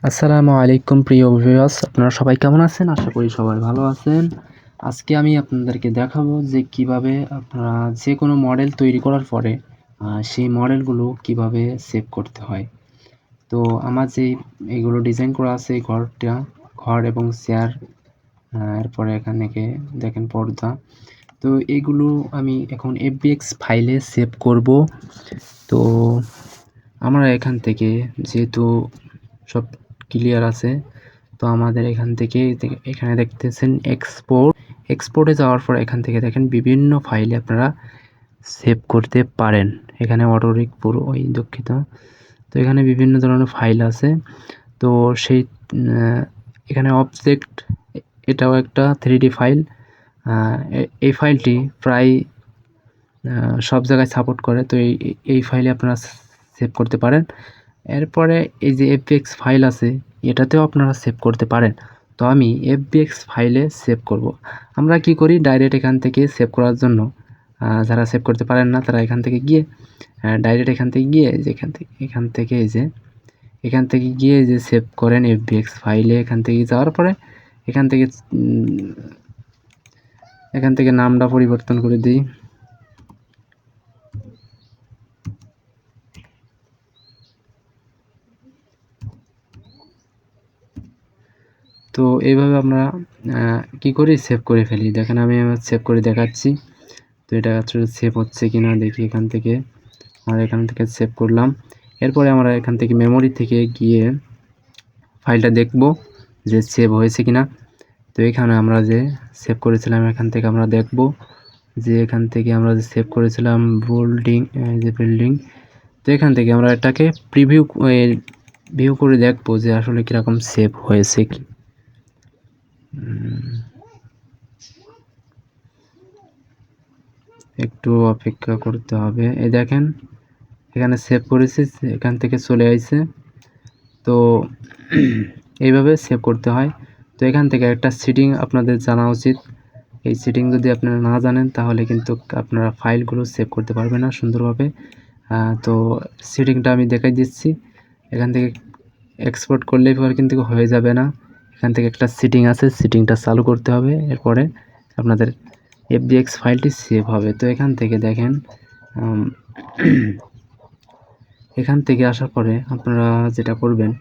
আসসালামু আলাইকুম প্রিয় ভিউয়ার্স, আপনারা সবাই কেমন আছেন? আশা করি সবাই ভালো আছেন। আজকে আমি আপনাদেরকে দেখাবো যে কিভাবে আপনারা যে কোনো মডেল তৈরি করার পরে সেই মডেলগুলো কিভাবে সেভ করতে হয়। তো আমার যেই এগুলো ডিজাইন করা আছে এই ঘর এবং চেয়ার, এরপরে এখানে দেখেন পর্দা। তো এগুলো আমি এখন FBX ফাইলে সেভ করব। তো আমরা এখান থেকে যেহেতু সব ক্লিয়ার আছে, তো আমাদের এখান থেকে এখানে দেখতেছেন এক্সপোর্টে যাওয়ার পর এখান থেকে দেখেন বিভিন্ন ফাইলে আপনারা সেভ করতে পারেন। এখানে অটোরিক পুরো দুঃখিত। তো এখানে বিভিন্ন ধরনের ফাইল আছে। তো সেই এখানে অবজেক্ট, এটাও একটা 3D ফাইল। এই ফাইলটি প্রায় সব জায়গায় সাপোর্ট করে। তো এই ফাইলে আপনারা সেভ করতে পারেন। এরপরে এই যে FBX ফাইল আছে, এটাতেও আপনারা সেভ করতে পারেন। তো আমি FBX ফাইলে সেভ করব। আমরা কি করি, ডাইরেক্ট এখান থেকে সেভ করার জন্য যারা সেভ করতে পারেন না তারা এখান থেকে গিয়ে ডাইরেক্ট এখান থেকে গিয়ে যে এখান থেকে গিয়ে যে সেভ করেন FBX ফাইলে। এখান থেকে যাওয়ার পরে এখান থেকে নামটা পরিবর্তন করে দিই। তো এইভাবে আমরা কি করি, সেভ করে ফেলি। দেখেন আমি সেভ করে দেখাচ্ছি। তো এটা আসলে সেভ হচ্ছে কিনা দেখি। এখান থেকে সেভ করলাম। এরপরে আমরা এখান থেকে মেমোরি থেকে গিয়ে ফাইলটা দেখব যে সেভ হয়েছে কিনা। তো এখানে আমরা যে সেভ করেছিলাম এখান থেকে আমরা দেখব যে এখান থেকে আমরা যে সেভ করেছিলাম বিল্ডিং। তো এখান থেকে আমরা এটাকে ভিউ করে দেখব যে আসলে কীরকম সেভ হয়েছে কি। একটু অপেক্ষা করতে হবে। এই দেখেন এখানে সেভ করেছি, এখান থেকে চলে আসছে। তো এইভাবে সেভ করতে হয়। তো এখান থেকে একটা সেটিং আপনাদের জানা উচিত। এই সেটিং যদি আপনারা না জানেন তাহলে কিন্তু আপনারা ফাইলগুলো সেভ করতে পারবেন না সুন্দরভাবে। তো সেটিংটা আমি দেখাই দিচ্ছি। এখান থেকে এক্সপোর্ট করলেই পরে কিন্তু হয়ে যাবে না। এখান থেকে একটা সেটিং আছে, সেটিংটা চালু করতে হবে। এরপরে আপনাদের FBX ফাইলটি সেভ হবে। তো এখান থেকে দেখেন এখান থেকে আসার পরে আপনারা যেটা করবেন,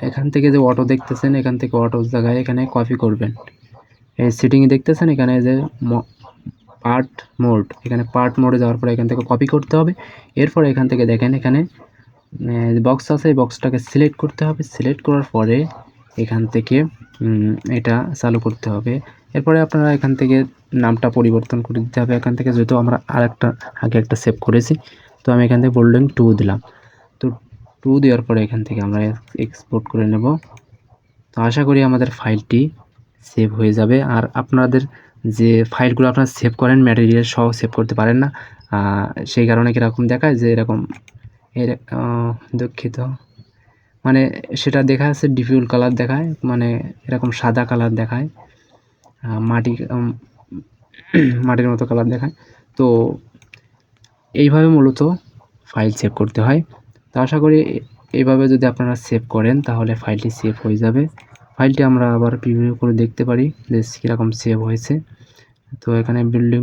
এখান থেকে যে অটো দেখতেছেন, এখান থেকে অটো জায়গায় এখানে কপি করবেন। এই সেটিংয়ে দেখতেছেন এখানে যে পার্ট মোডে যাওয়ার পরে এখান থেকে কপি করতে হবে। এরপরে এখান থেকে দেখেন এখানে বক্স আছে, এই বক্সটাকে সিলেক্ট করতে হবে। সিলেক্ট করার পরে এখান থেকে এটা চালু করতে হবে। এরপরে আপনারা এখান থেকে নামটা পরিবর্তন করে দিতে হবে। এখান থেকে যেহেতু আমরা আগে একটা সেভ করেছি, তো আমি এখান থেকে বোল্ডিং 2 দিলাম। তো 2 দেওয়ার পরে এখান থেকে আমরা এক্সপোর্ট করে নেব। তো আশা করি আমাদের ফাইলটি সেভ হয়ে যাবে। আর আপনাদের যে ফাইলগুলো আপনারা সেভ করেন ম্যাটেরিয়াল সহ সেভ করতে পারেন না, সেই কারণে কীরকম দেখায় যে এরকম দুঃখিত, মানে সেটা দেখা যাচ্ছে ডিফিউল কালার দেখায়, মানে এরকম সাদা কালার দেখায়, মাটির মতো কালার দেখায়। তো এইভাবে মূলত ফাইল সেভ করতে হয়। তো আশা করি এইভাবে যদি আপনারা সেভ করেন তাহলে ফাইলটি সেভ হয়ে যাবে। ফাইলটি আমরা আবার প্রিভিউ করে দেখতে পারি যে কীরকম সেভ হয়েছে। তো এখানে বিল্ডিং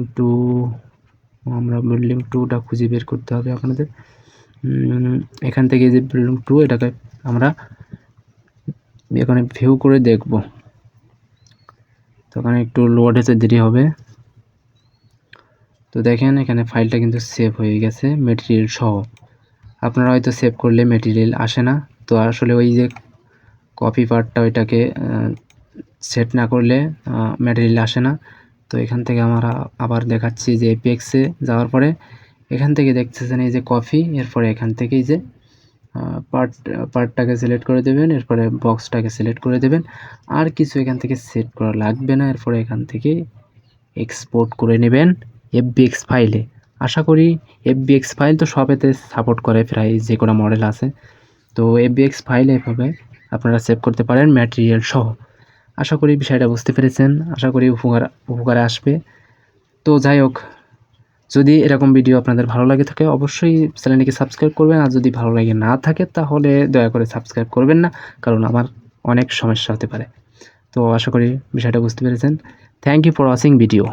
2টা খুঁজে বের করতে হবে আপনাদের। এখান থেকে যে বিল্ডিং 2, এটাকে আমরা এখানে ভিউ করে দেখব। তখন একটু লোড হতে দেরি হবে। তো দেখেন এখানে ফাইলটা কিন্তু সেভ হয়ে গেছে মেটেরিয়াল সহ। আপনারা হয়তো সেভ করলে মেটেরিয়াল আসে না। তো আসলে ওই যে কপি পার্টটা, ওইটাকে সেট না করলে মেটেরিয়াল আসে না। তো এখান থেকে আমরা আবার দেখাচ্ছি যে FBX-এ যাওয়ার পরে এখান থেকে দেখতেছেন এই যে কপি। এরপরে এখান থেকে এই যে পার্টটাকে সিলেক্ট করে দেবেন। এরপরে বক্সটাকে সিলেক্ট করে দেবেন। আর কিছু এখান থেকে সেট করা লাগবে না। এরপরে এখান থেকে এক্সপোর্ট করে নেবেন FBX ফাইলে। আশা করি FBX ফাইল তো সবেতে সাপোর্ট করে, প্রায় যে কোনো মডেল আছে। তো FBX ফাইলে এভাবে আপনারা সেভ করতে পারেন ম্যাটেরিয়াল সহ। আশা করি বিষয়টা বুঝতে পেরেছেন। আশা করি উপকারে আসবে। তো যাই হোক, যদি এরকম ভিডিও আপনাদের ভালো লাগে থাকে অবশ্যই চ্যানেলটিকে সাবস্ক্রাইব করবেন, আর যদি ভালো লাগে না থাকে তাহলে দয়া করে সাবস্ক্রাইব করবেন না, কারণ আমার অনেক সমস্যা হতে পারে। তো আশা করি বিষয়টা বুঝতে পেরেছেন। Thank you for watching video.